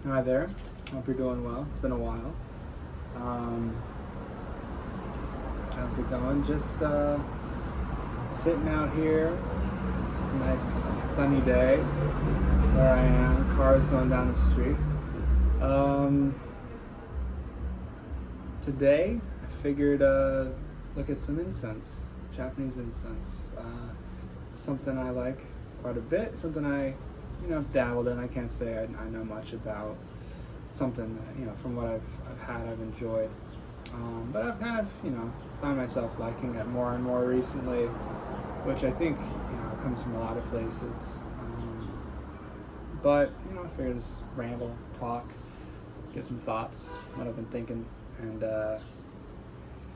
Hi there. Hope you're doing well. It's been a while. Um, how's it going? Just sitting out here. It's a nice sunny day where I am. Cars going down the street. Um, Today, I figured look at some incense, Japanese incense. Something I like quite a bit. Something I, dabbled in. I can't say I know much about. Something that, from what I've had, I've enjoyed. But I've kind of, found myself liking it more and more recently, which I think, comes from a lot of places. But, I figured just ramble, talk, give some thoughts, what I've been thinking, and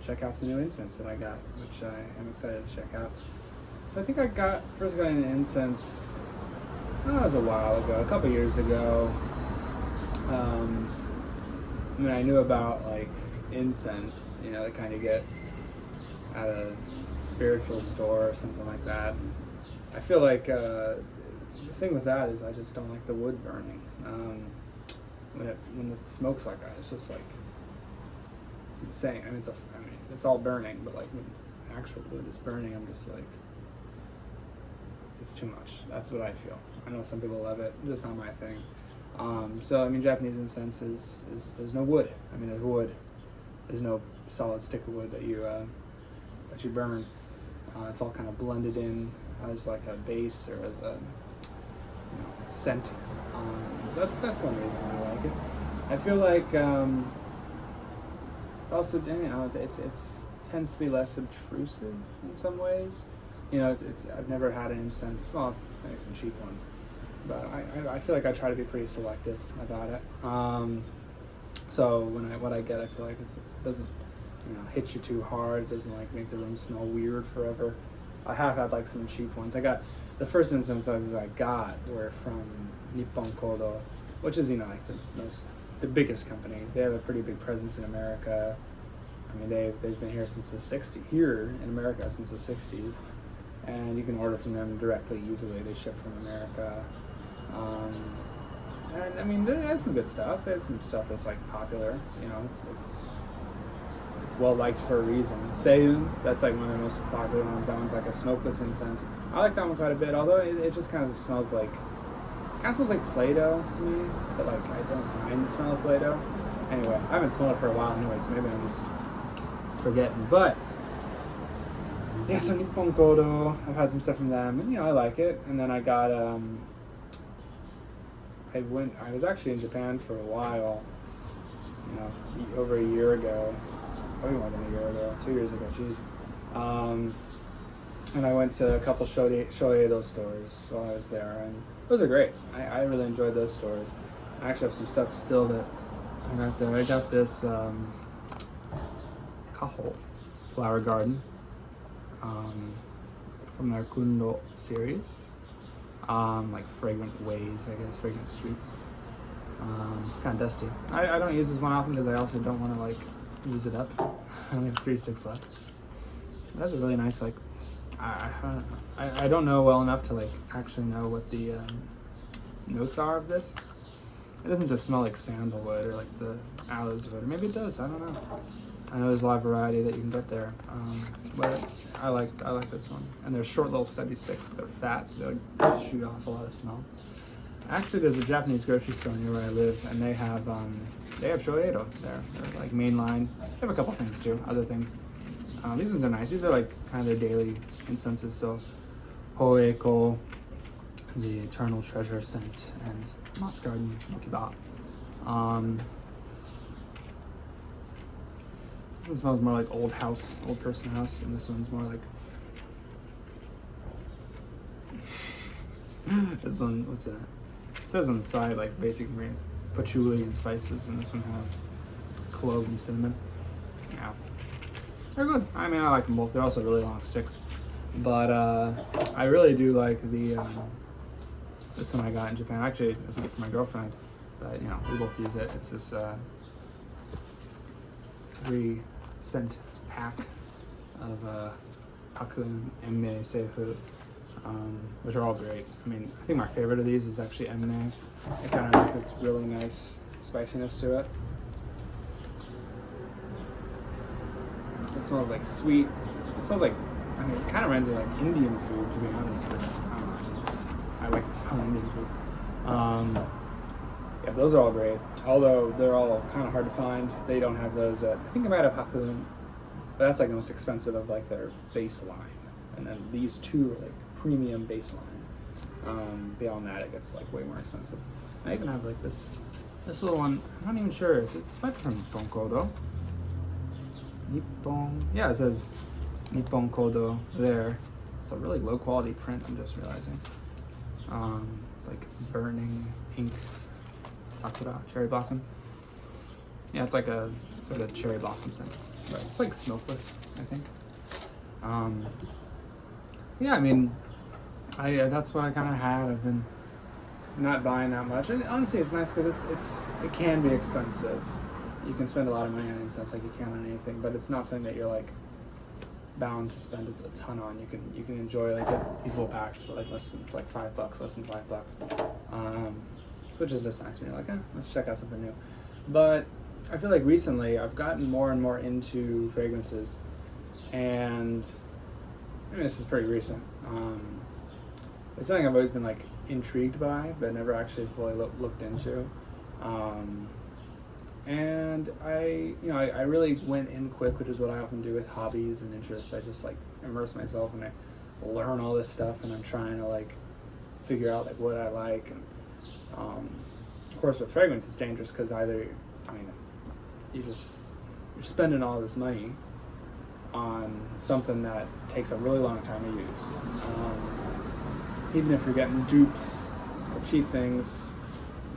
check out some new incense that I got, which I am excited to check out. So I think first got an incense, it was a while ago, a couple years ago. I knew about like incense, that kind of get at a spiritual store or something like that. I feel like the thing with that is I just don't like the wood burning. When it smokes like that, it's just like it's insane. It's all burning, but like when actual wood is burning, I'm just like it's too much. That's what I feel. I know some people love it, just not my thing. Japanese incense is there's no wood. There's wood. There's no solid stick of wood that you burn. It's all kind of blended in as like a base or as a scent. That's one reason why I like it. I feel like also it tends to be less obtrusive in some ways. I've never had an incense. Well, maybe some cheap ones. But I feel like I try to be pretty selective about it. So what I get, I feel like it doesn't hit you too hard. It doesn't like make the room smell weird forever. I have had like some cheap ones. I got the first incenses I got were from Nippon Kodo, which is like the biggest company. They have a pretty big presence in America. They've been here since the '60s. Here in America since the '60s, and you can order from them directly, easily. They ship from America. They have some good stuff. They have some stuff that's like popular. It's well liked for a reason. Seiyun, that's like one of the most popular ones. That one's like a smokeless incense. I like that one quite a bit. Although it just kind of smells like Play-Doh to me. But like I don't mind the smell of Play-Doh. Anyway, I haven't smelled it for a while anyway, so maybe I'm just forgetting. But yeah, so Nippon Kodo, I've had some stuff from them, and I like it. And then I got I was actually in Japan for a while, over a year ago, probably more than a year ago, 2 years ago, geez. And I went to a couple Shoeido stores while I was there, and those are great. I really enjoyed those stores. I actually have some stuff still that I got there. I got this Kaho flower garden from their Kundo series. Like fragrant ways, I guess, fragrant streets. It's kind of dusty. I don't use this one often because I also don't want to like use it up. I only have 3 sticks left. That's a really nice like. I don't know well enough to like actually know what the notes are of this. It doesn't just smell like sandalwood or like the aloes wood, or maybe it does. I don't know. I know there's a lot of variety that you can get there, but I like this one. And they're short little stubby sticks, but they're fat, so they like shoot off a lot of smell. Actually, there's a Japanese grocery store near where I live, and they have Shoeido there. They're like mainline. They have a couple things too, other things. These ones are nice. These are like kind of their daily incenses. So Hoeko, the Eternal Treasure Scent, and Moss Garden Mokiba. This one smells more like old person house, and this one's more like this one. What's that? It says on the side like basic ingredients, patchouli and spices, and this one has clove and cinnamon. Yeah, they're good. I like them both. They're also really long sticks, but I really do like the this one I got in Japan. Actually, it's a gift for my girlfriend, but we both use it. It's this 3 scent pack of Paku and Emme Seifu which are all great. I mean, I think my favorite of these is actually M&A. It kind of has this really nice spiciness to it. It smells like sweet. It smells like, I mean, it kind of reminds me of like Indian food, to be honest. But I don't know, I like the smell of Indian food. Yeah, those are all great. Although they're all kind of hard to find. They don't have those at, I think they might have Hapoon, but that's like the most expensive of like their baseline. And then these two are like premium baseline. Beyond that, it gets like way more expensive. I even have like this little one. I'm not even sure if this might be from Nippon Kodo. Nippon, yeah, it says Nippon Kodo there. It's a really low quality print, I'm just realizing. It's like burning ink, sakura, cherry blossom. Yeah, it's like a sort of cherry blossom scent. But it's like smokeless, I think. Yeah, I mean, that's what I kind of had. I've been not buying that much, and honestly, it's nice because it can be expensive. You can spend a lot of money on incense like you can on anything, but it's not something that you're like bound to spend a ton on. You can enjoy like these little packs for like $5, less than $5, which is just nice when you're like, let's check out something new. But I feel like recently I've gotten more and more into fragrances, and I mean, this is pretty recent. It's something I've always been like intrigued by, but never actually fully looked into. And I really went in quick, which is what I often do with hobbies and interests. I just like immerse myself and I learn all this stuff, and I'm trying to like figure out like what I like. And of course, with fragrance, it's dangerous because either, I mean, you're spending all this money on something that takes a really long time to use. Even if you're getting dupes or cheap things,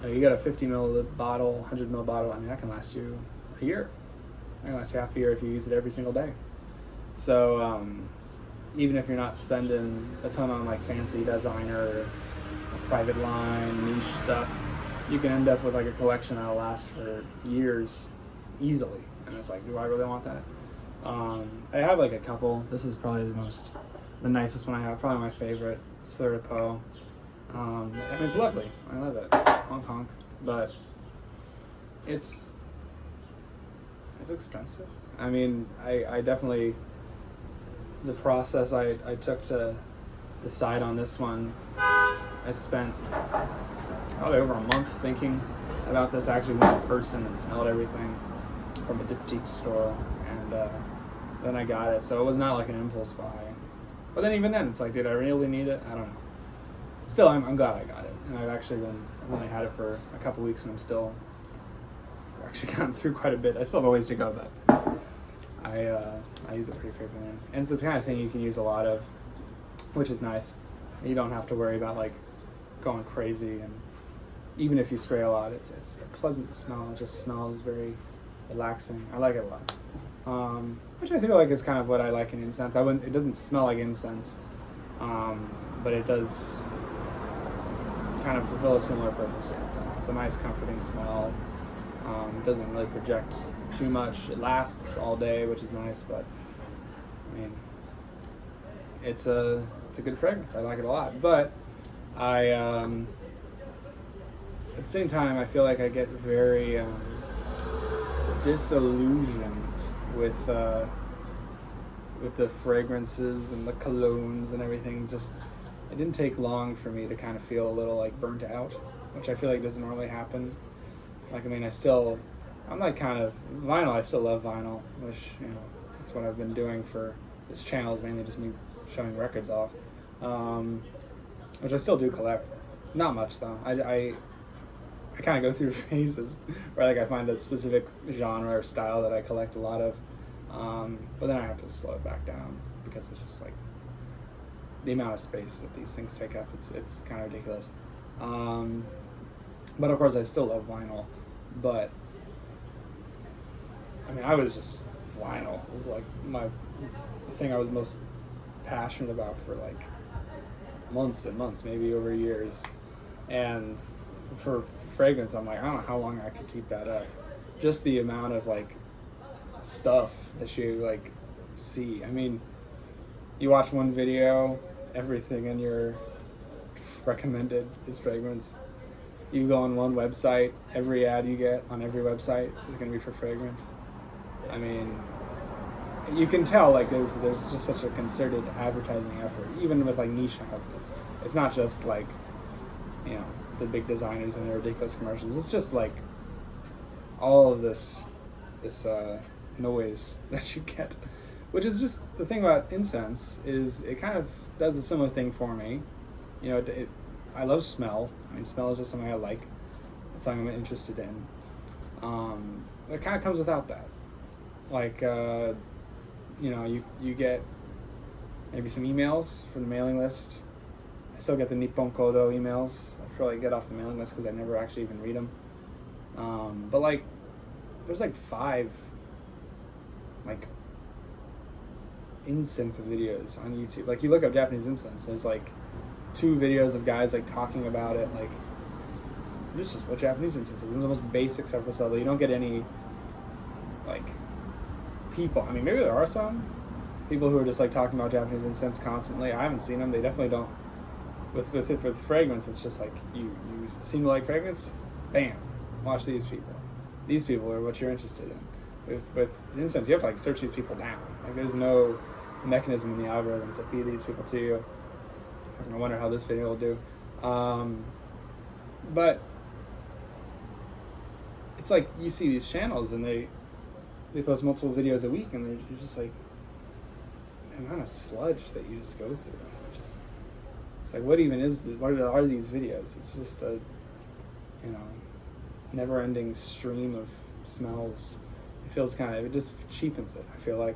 you got a 50 ml bottle, 100 ml bottle, I mean, that can last you a year. That can last you half a year if you use it every single day. So even if you're not spending a ton on like fancy designer, private line, niche stuff, you can end up with like a collection that'll last for years easily. And it's like, do I really want that? I have like a couple. This is probably the nicest one I have, probably my favorite. It's Fleur de Peau. I mean, it's lovely. I love it. Honk honk. But it's expensive. I mean, I definitely, the process I took to decide on this one, I spent probably over a month thinking about this. I actually went in person and smelled everything from a diptyque store, and then I got it. So it was not like an impulse buy. But then even then, it's like, did I really need it? I don't know. Still, I'm glad I got it. And I've only had it for a couple weeks, and I've actually gotten through quite a bit. I still have a ways to go, but I use it pretty frequently. And it's the kind of thing you can use a lot of, which is nice. You don't have to worry about like going crazy, and even if you spray a lot, it's a pleasant smell. It just smells very relaxing. I like it a lot. Which I feel like is kind of what I like in incense. It doesn't smell like incense, but it does kind of fulfill a similar purpose to incense. It's a nice, comforting smell. It doesn't really project too much. It lasts all day, which is nice, but I mean, it's a good fragrance. I like it a lot. But I, at the same time, I feel like I get very disillusioned with the fragrances and the colognes and everything. Just, it didn't take long for me to kind of feel a little like burnt out, which I feel like doesn't normally happen. Like, I mean, I'm like kind of vinyl. I still love vinyl, which, you know, that's what I've been doing for this channel, is mainly just me showing records off, which I still do collect. Not much though. I kind of go through phases where like I find a specific genre or style that I collect a lot of, but then I have to slow it back down because it's just like the amount of space that these things take up. It's kind of ridiculous. But of course I still love vinyl, but I mean, I was just vinyl. It was like the thing I was most passionate about for like months and months, maybe over years. And for fragrance, I'm like, I don't know how long I could keep that up. Just the amount of like stuff that you like see. I mean, you watch one video everything in your recommended is fragrance. You go on one website, every ad you get on every website is going to be for fragrance. I mean, you can tell like there's just such a concerted advertising effort, even with like niche houses. It's not just like, you know, the big designers and their ridiculous commercials. It's just like all of this noise that you get, which is just the thing about incense is it kind of does a similar thing for me. You know, I love smell. I mean, smell is just something I like. It's something I'm interested in. It kind of comes without that. Like, you know, you get maybe some emails from the mailing list. I still get the Nippon Kodo emails. I probably get off the mailing list because I never actually even read them. But like, there's like 5 like incense videos on YouTube. Like you look up Japanese incense, there's like 2 videos of guys like talking about it. Like, this is what Japanese incense is. It's the most basic surface level. You don't get any like people. I mean, maybe there are some people who are just like talking about Japanese incense constantly. I haven't seen them. They definitely don't. With fragrance, it's just like you seem to like fragrance. Bam, watch these people. These people are what you're interested in. With incense, you have to like search these people down. Like there's no mechanism in the algorithm to feed these people to you. I wonder how this video will do. But it's like you see these channels and they post multiple videos a week, and you're just like, the amount of sludge that you just go through. It's like, what even is what are these videos? It's just a, you know, never-ending stream of smells. It feels it just cheapens it, I feel like.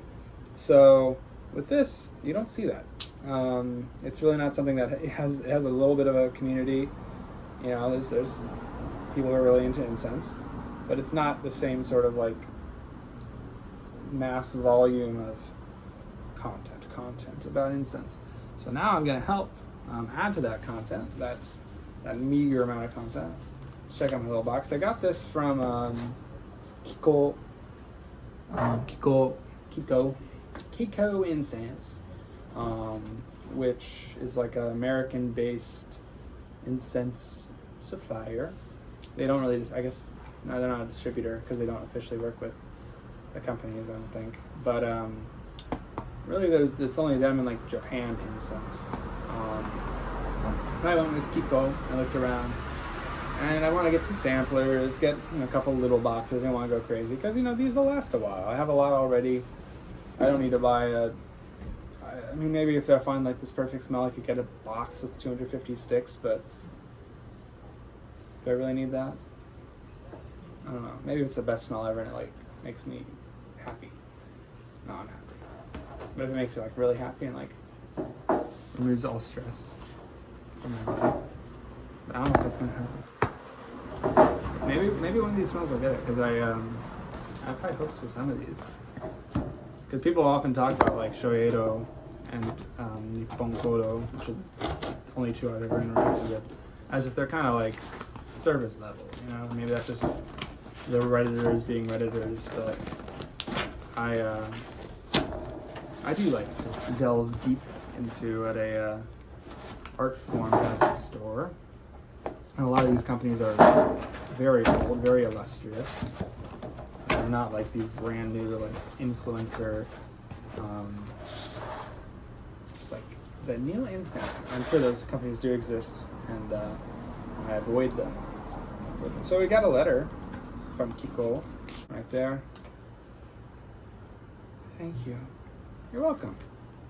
So with this, you don't see that. It's really not something that it has a little bit of a community. You know, there's people who are really into incense, but it's not the same sort of like mass volume of content about incense. So now I'm going to help add to that content, that meager amount of content. Let's check out my little box. I got this from Kiko Incense, which is like an American-based incense supplier. They don't really, I guess, no, they're not a distributor because they don't officially work with the companies, I don't think. But really, it's only them in like Japan incense. I went with Kiko. I looked around, and I want to get some samplers, get a couple little boxes. I didn't want to go crazy because these will last a while. I have a lot already. I don't need to buy I mean, maybe if I find like this perfect smell, I could get a box with 250 sticks. But do I really need that? I don't know. Maybe it's the best smell ever, and it like makes me happy. No, I'm happy. But if it makes me like really happy and like removes all stress from my body, I don't know if it's gonna happen. Maybe one of these smells will get it, because I have high hopes for some of these. Because people often talk about like Shoeido and Nippon Kodo, which are only 2 I've ever interacted with, as if they're kind of like service level. You know, maybe that's just the Redditors being Redditors, but I do like to delve deep into what a art form has in store. And a lot of these companies are very old, very illustrious. They're not like these brand new like influencer, just like the new incense. I'm sure those companies do exist, and I avoid them. So we got a letter from Kiko right there. Thank you. You're welcome.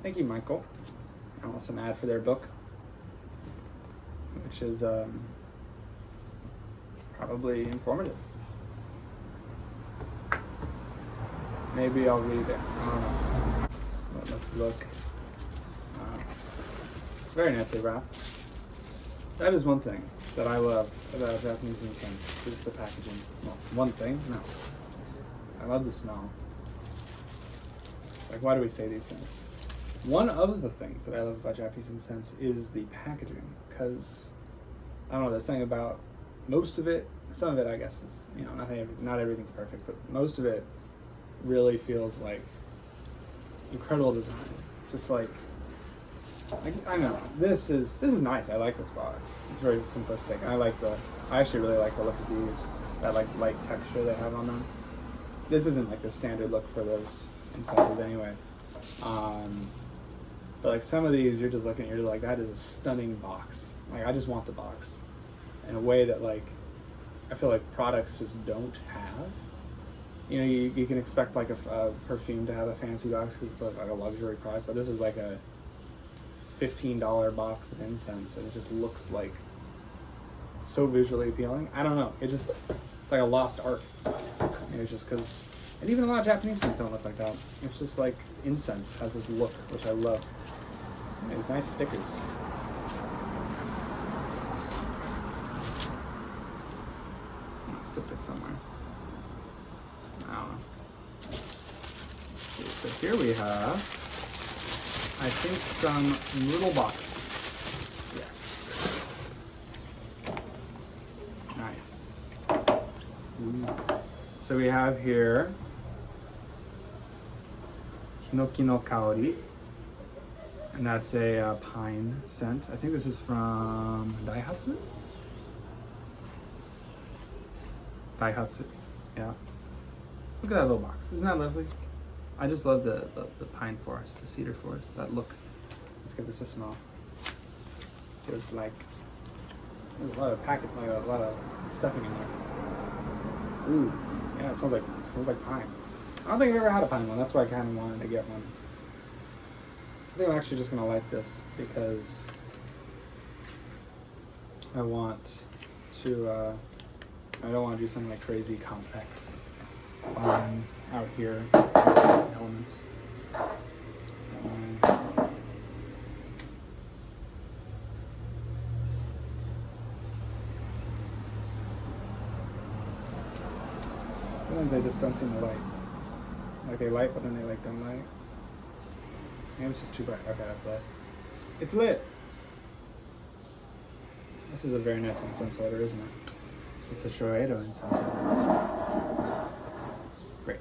Thank you, Michael. And also an ad for their book, which is probably informative. Maybe I'll read it. I don't know. But let's look. Very nicely wrapped. That is one thing that I love about Japanese incense, is the packaging. Well, one thing? No. I love the smell. It's like, why do we say these things? One of the things that I love about Japanese incense is the packaging, because I don't know, there's something about most of it. Some of it, I guess, is, not everything's perfect, but most of it really feels like incredible design. Just like I know this is nice. I like this box. It's very simplistic. I actually really like the look of these. That like light texture they have on them. This isn't like the standard look for those incenses anyway. But like some of these, you're just looking, you're like, that is a stunning box. Like I just want the box in a way that like I feel like products just don't have. You know, you can expect like a perfume to have a fancy box because it's like a luxury product, but this is like a $15 box of incense, and it just looks like so visually appealing. I don't know. It's like a lost art. It's just because, and even a lot of Japanese things don't look like that. It's just like incense has this look, which I love. And these nice stickers. I'll stick this somewhere. I don't know. Let's see. So here we have, I think, some little boxes. Yes. Nice. Ooh. So we have here Hinoki no Kaori, and that's a pine scent. I think this is from Daihatsu? Daihatsu, yeah. Look at that little box. Isn't that lovely? I just love the pine forest, the cedar forest, that look. Let's give this a smell. See what it's like. There's a lot of a lot of stuffing in there. Ooh, yeah, it smells like pine. I don't think I've ever had a pine one. That's why I kind of wanted to get one. I think I'm actually just gonna like this because I want to. I don't want to do something like crazy complex out here. Elements. Sometimes they just don't seem to light. Like they light, but then they like don't light. Maybe it's just too bright. Okay, that's lit. It's lit. This is a very nice incense holder, isn't it? It's a Shoedo incense holder. Great.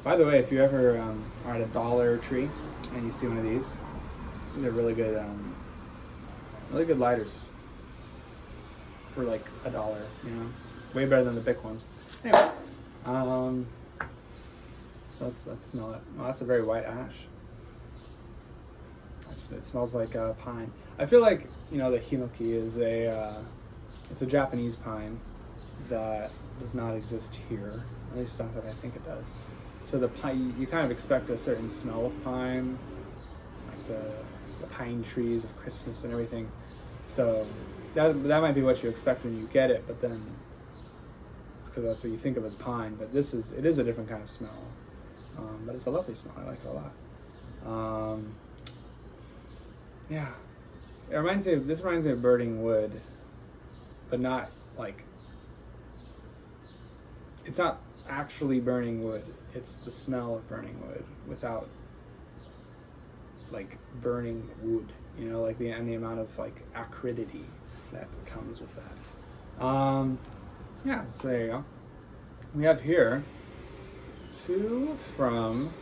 By the way, if you ever are at a Dollar Tree and you see one of these are really good lighters for like $1. You know, way better than the Bic ones. Anyway, let's smell it. Well, that's a very white ash. It smells like pine. I feel like, you know, the hinoki is it's a Japanese pine that does not exist here. At least not that I think it does. So the pine, you kind of expect a certain smell of pine, like the pine trees of Christmas and everything. So that might be what you expect when you get it, but then because that's what you think of as pine. But it is a different kind of smell. But it's a lovely smell. I like it a lot. Yeah, this reminds me of burning wood, but not like, it's not actually burning wood. It's the smell of burning wood without like burning wood, you know, like the amount of like acridity that comes with that. Yeah, so there you go. We have here two from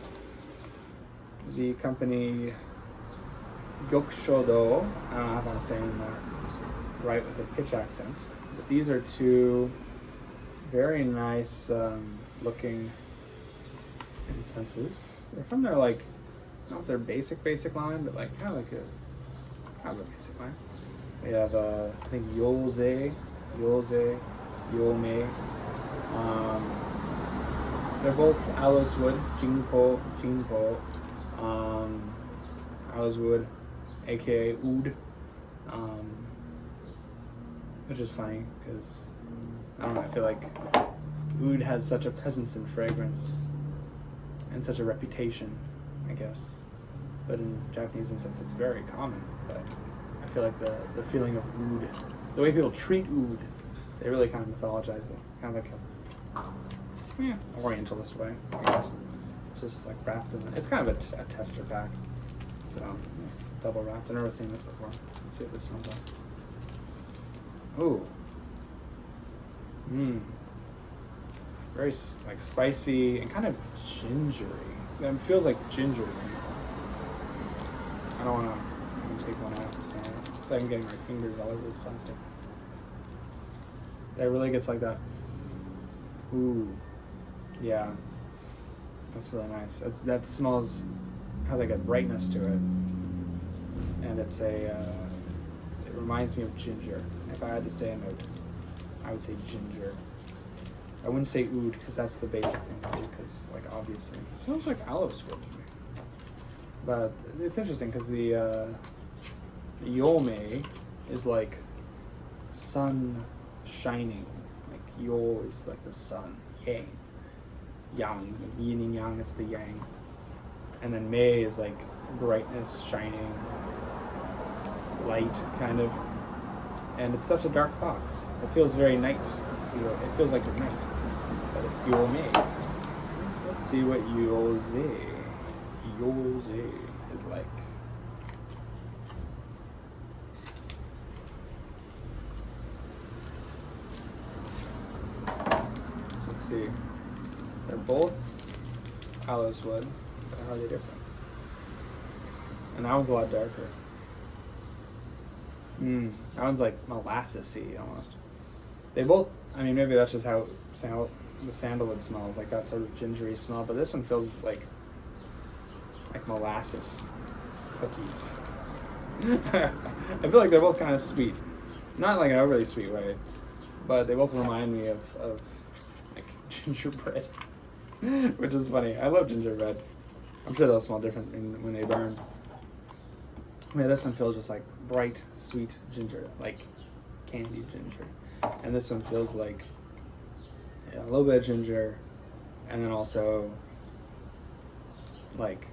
the company Gyokushodo. I don't know if I'm saying that right with the pitch accent, but these are two very nice looking incenses. They're from their like, not their basic line, but like kind of a basic line. They have I think Yose, Yome. They're both aloes wood, Jinko, aloes wood, aka oud, which is funny because I don't know, I feel like oud has such a presence in fragrance and such a reputation, I guess. But in Japanese incense, it's very common. But I feel like the feeling of oud, the way people treat oud, they really kind of mythologize it, kind of like a Orientalist way, I guess. So it's just like wrapped in. It's kind of a tester pack. So it's double wrapped. I've never seen this before. Let's see what this smells like. Ooh. Very like spicy and kind of gingery. It feels like ginger. I don't want to I'm gonna take one out and smell it. I feel like I'm getting my fingers all over this plastic. That really gets like that. Ooh, yeah, that's really nice. That smells, has like a brightness to it, and it's a. It reminds me of ginger. If I had to say a note, I would say ginger. I wouldn't say oud because that's the basic thing to do. Because like obviously, it smells like aloes wood to me. But it's interesting because the yome is like sun shining. Like yo is like the sun, yang, yin and yang. It's the yang, and then mei is like brightness, shining, it's light kind of. And it's such a dark box. It feels very night. It feels like a night, but it's yome. Let's see what yoze is like. Let's see. They're both aloes wood, but how are they different? And that one's a lot darker. That one's like molassesy almost. They both, I mean, maybe that's just how the sandalwood smells, like that sort of gingery smell, but this one feels like molasses cookies. I feel like they're both kind of sweet. Not like an overly sweet way, but they both remind me of like gingerbread, which is funny. I love gingerbread. I'm sure they'll smell different when they burn. I mean, this one feels just like bright, sweet ginger, like candied ginger. And this one feels like a little bit of ginger, and then also like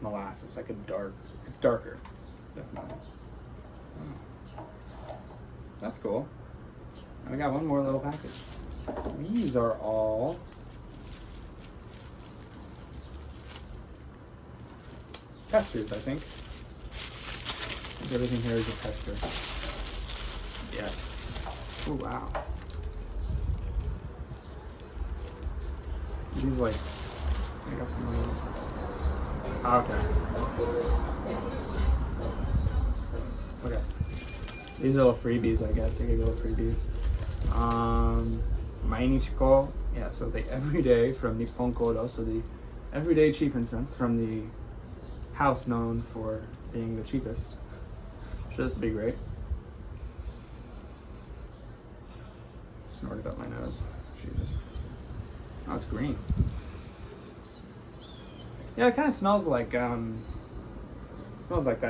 molasses, like it's darker, definitely. Oh. That's cool. And we got one more little package. These are all pesters, I think. Everything here is a pester. Yes. Oh wow. These like, I got some little. Okay. These are little freebies, I guess. They give you little freebies. Mainichiko. Yeah, so the everyday from Nippon Kodo, so the everyday cheap incense from the house known for being the cheapest. Should this be great? Snorted up my nose. Jesus. Oh, it's green. Yeah, it kind of smells like that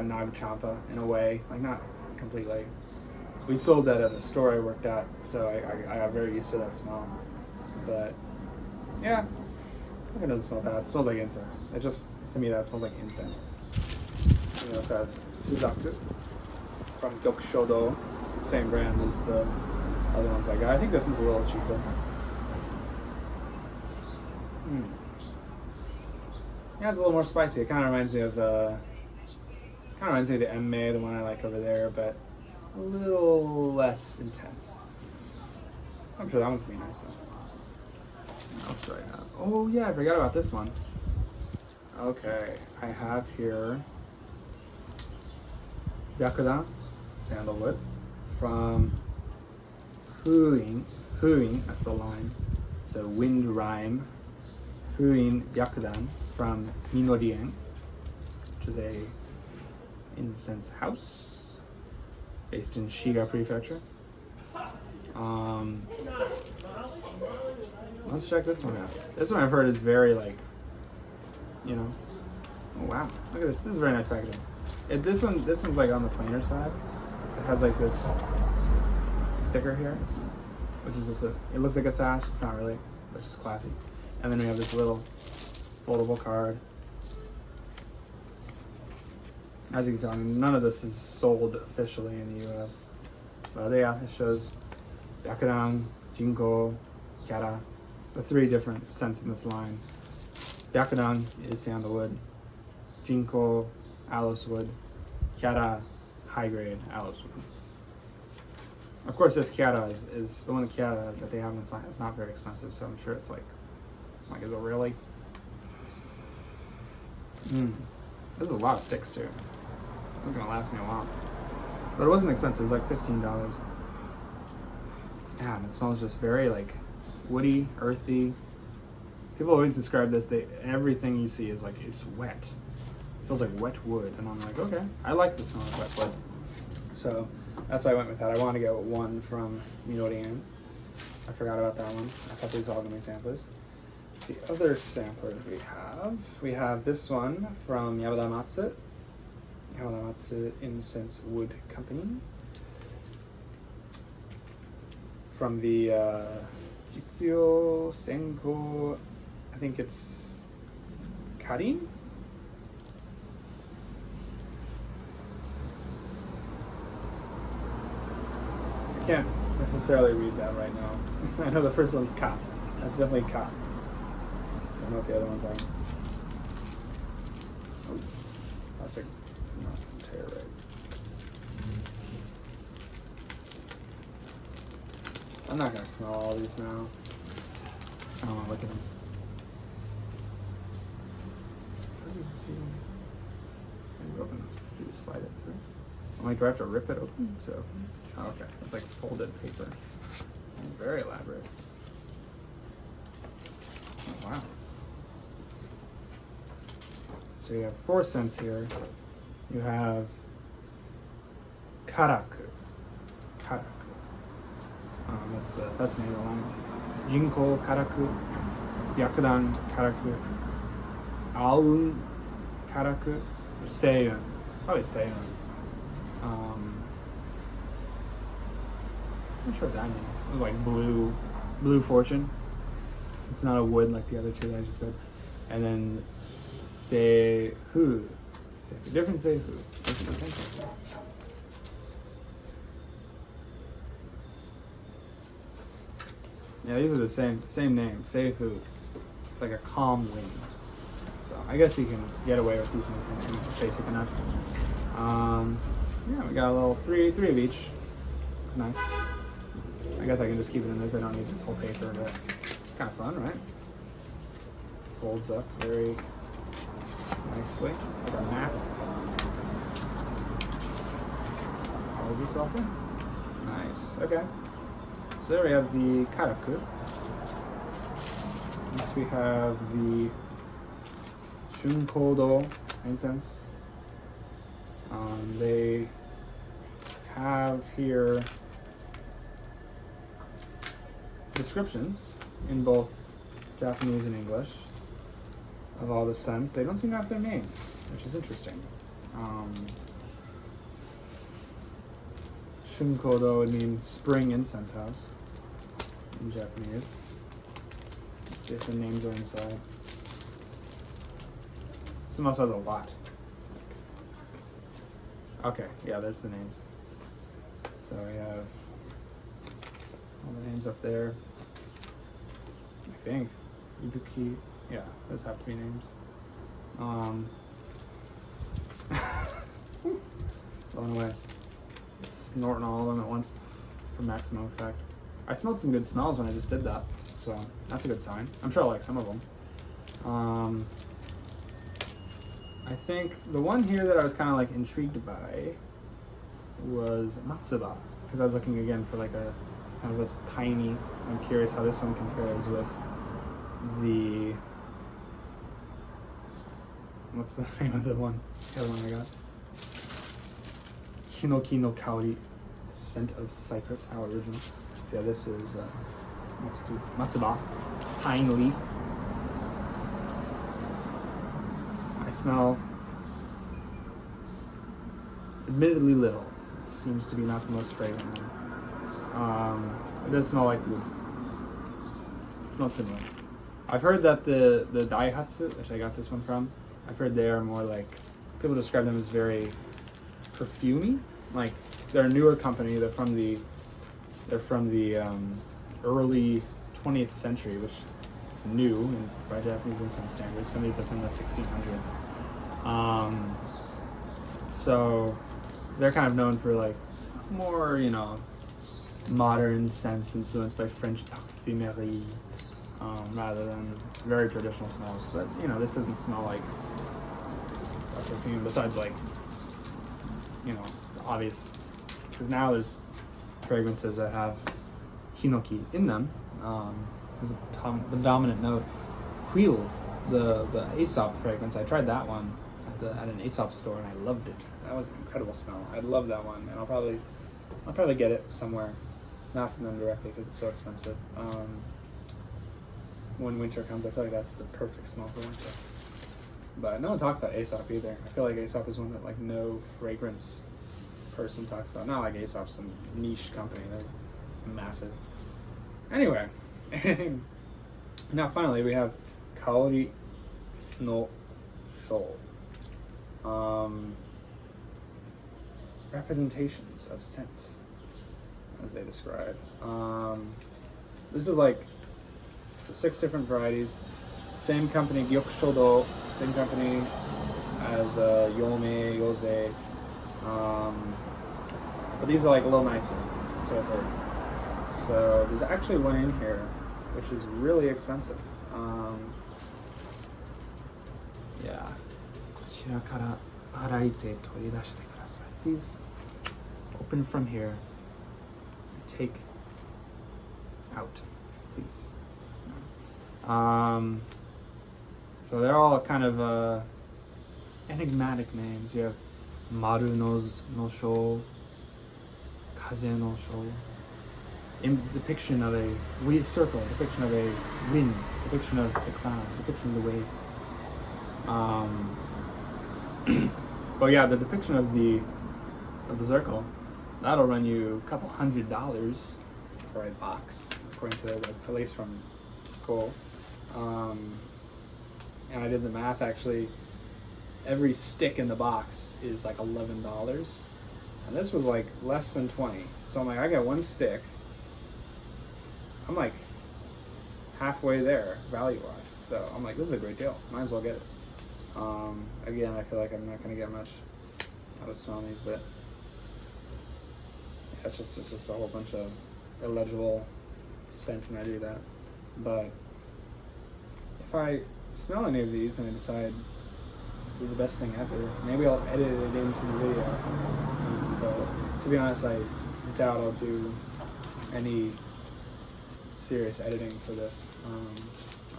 Nag Champa in a way, like not completely. We sold that at a store I worked at, so I got very used to that smell. But yeah, I think it doesn't smell bad. It smells like incense. It just, to me, that smells like incense. We also have Suzaku from Gyokushodo, same brand as the other ones I got. I think this one's a little cheaper. Yeah, it's a little more spicy. It kind of reminds me of the Emme, the one I like over there, but a little less intense. I'm sure that one's gonna be nice though. What else do I have? Oh yeah, I forgot about this one. Okay, I have here Byakudan sandalwood from Fuin, that's the line. So wind rhyme. Fuin Byakudan from Minorien, which is a incense house based in Shiga Prefecture. Let's check this one out. This one I've heard is very like, you know, oh wow, look at this. This is very nice packaging. This one's like on the plainer side. It has like this sticker here, which is it looks like a sash. It's not really, but it's just classy. And then we have this little foldable card. As you can tell, I mean, none of this is sold officially in the US. But yeah, it shows Byakudan, Jinko, Kyara, the 3 different scents in this line. Byakudan is sandalwood, Jinko, aloes wood, Kyara, high grade aloes wood. Of course, this Kyara is the one Kyara that they have in this line. It's not very expensive, so I'm sure it's like is it really? This is a lot of sticks too. It was gonna last me a while. But it wasn't expensive. It was like $15. Yeah, and it smells just very like woody, earthy. People always describe this. Everything you see is like it's wet. It feels like wet wood, and I'm like, okay, I like the smell of wet wood. So that's why I went with that. I wanted to get one from Minorien. I forgot about that one. I thought these were all gonna be samplers. The other samplers we have this one from Yamadamatsu Incense Wood Company. From the Jitsuyo Senko, I think it's Karin? I can't necessarily read that right now. I know the first one's Ka. That's definitely Ka. Don't know what the other ones are. Oh, plastic. Not tear right. I'm not gonna smell all these now. Just kind of want to look at them. How does it see? Can you open this? You just slide it through. I'm like, do I have to rip it open to open? Oh, okay, it's like folded paper. Very elaborate. Oh, wow. So you have 4 scents here. You have Karaku. Karaku. That's the name of the line. Jinko Karaku, Yakudan Karaku, Aun Karaku, or Seiyun. Probably Seiyun. I'm not sure what that means. It was like blue fortune. It's not a wood like the other two that I just read. And then Seihu. Different Seihu. Different the same thing. Yeah, these are the same name, Seihu. It's like a calm wind. So I guess you can get away with using the same name. It's basic enough. Yeah, we got a little three of each. Nice. I guess I can just keep it in this. I don't need this whole paper, but it's kind of fun, right? Folds up very nicely, like a map. Folds itself in. Nice. Okay. So there we have the Karaku. Next we have the Shunkodo incense. They have here descriptions in both Japanese and English of all the scents. They don't seem to have their names, which is interesting. Shunkodo would mean spring incense house in Japanese. Let's see if the names are inside. This one also has a lot. Okay, yeah, there's the names. So we have all the names up there. I think Ibuki, yeah, those have to be names. Blown away. Snorting all of them at once for maximum effect. I smelled some good smells when I just did that, so that's a good sign. I'm sure I like some of them. I think the one here that I was kind of like intrigued by was Matsuba, because I was looking again for like a kind of this piney. I'm curious how this one compares with the, what's the name of the other one I got? Hinoki no Kaori, scent of cypress, how original. So yeah, this is Matsuba, pine leaf. I smell admittedly little. It seems to be not the most fragrant one. It does smell like wood. It smells similar. I've heard that the Daihatsu, which I got this one from, I've heard they are more like, people describe them as very perfumey. Like they're a newer company. They're from the early 20th century, which is new by Japanese incense standards. Some of these are from the 1600s. So they're kind of known for like more, modern scents influenced by French parfumerie, rather than very traditional smells. But this doesn't smell like a perfume besides like you know, the obvious, because now there's fragrances that have hinoki in them. As the dominant note. Wheel, the Aesop fragrance, I tried that one at an Aesop store and I loved it. That was an incredible smell. I love that one, and I'll probably get it somewhere, not from them directly because it's so expensive. When winter comes, I feel like that's the perfect smell for winter. But no one talks about Aesop either. I feel like Aesop is one that like no fragrance person talks about. Not like Aesop's some niche company. They're massive. Anyway, now finally we have Kaori no Shou. Representations of scent, as they describe. This is like 6 different varieties. Same company, Gyokushodo, same company as Yome, Yose. But these are like a little nicer, that's what I've heard. So there's actually one in here which is really expensive. Yeah. Please open from here. Take out, please. So they're all kind of enigmatic names. You have Maru no Shou, Kaze no Shou. Depiction of a circle, depiction of a wind, depiction of the cloud, depiction of the wave. But yeah, the depiction of the circle, that'll run you a couple $100 for a box, according to at least from Kiko. And I did the math actually. Every stick in the box is like $11, and this was like less than 20. So I'm like, I got one stick. I'm like halfway there value-wise. So I'm like, this is a great deal. Might as well get it. Again, I feel like I'm not gonna get much out of smelling these, but yeah, it's just a whole bunch of illegible scent when I do that. But if I smell any of these and I decide to do the best thing ever, maybe I'll edit it into the video. But to be honest, I doubt I'll do any serious editing for this.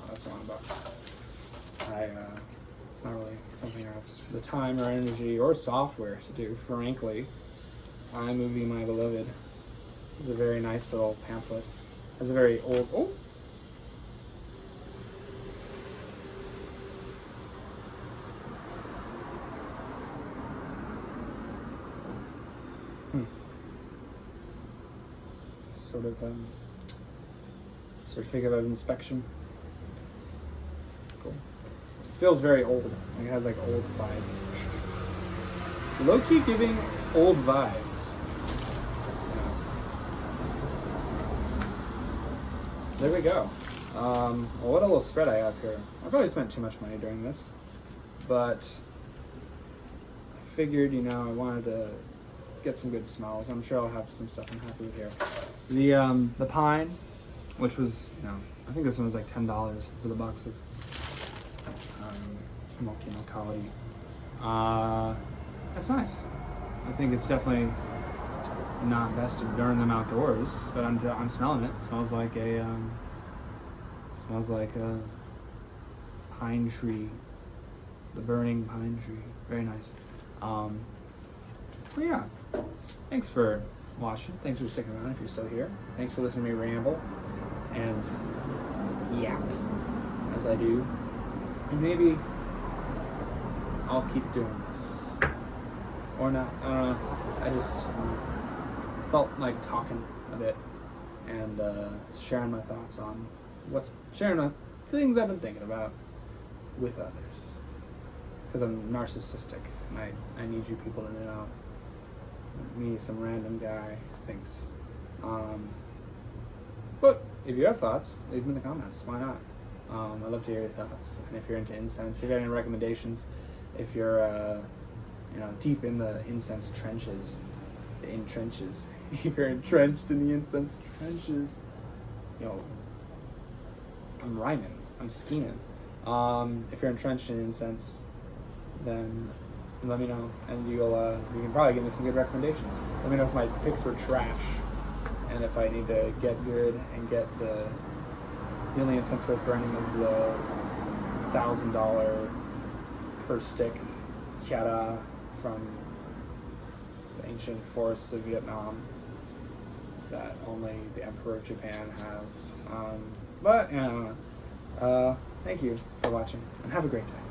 That's wrong about. It's not really something I have the time or energy or software to do, frankly. iMovie, my beloved, is a very nice little pamphlet. It's a very old. Oh. Sort of certificate of inspection. Cool. This feels very old. Like it has like old vibes. Low-key giving old vibes. There we go. Well, what a little spread I have here. I probably spent too much money during this, but I figured, you know, I wanted to get some good smells. I'm sure I'll have some stuff I'm happy with here. The pine, which was, you know, I think this one was like $10 for the box of Himoki no Kaori. That's nice. I think it's definitely not best to burn them outdoors, but I'm smelling it. It smells like a pine tree, the burning pine tree. Very nice. But yeah, thanks for watching. Thanks for sticking around if you're still here. Thanks for listening to me ramble and yap as I do. And maybe I'll keep doing this. Or not. I don't know. I just felt like talking a bit and sharing my thoughts on sharing my things I've been thinking about with others. Because I'm narcissistic and I need you people to know. Me, some random guy, thinks. But if you have thoughts, leave them in the comments. Why not? I'd love to hear your thoughts. And if you're into incense, if you have any recommendations, if you're deep in the incense trenches, if you're entrenched in the incense trenches, I'm rhyming, I'm scheming. If you're entrenched in incense, then let me know, and you can probably give me some good recommendations. Let me know if my picks were trash, and if I need to get good and get the only incense worth burning is the $1,000 per stick Kiara from the ancient forests of Vietnam that only the Emperor of Japan has. But thank you for watching, and have a great day.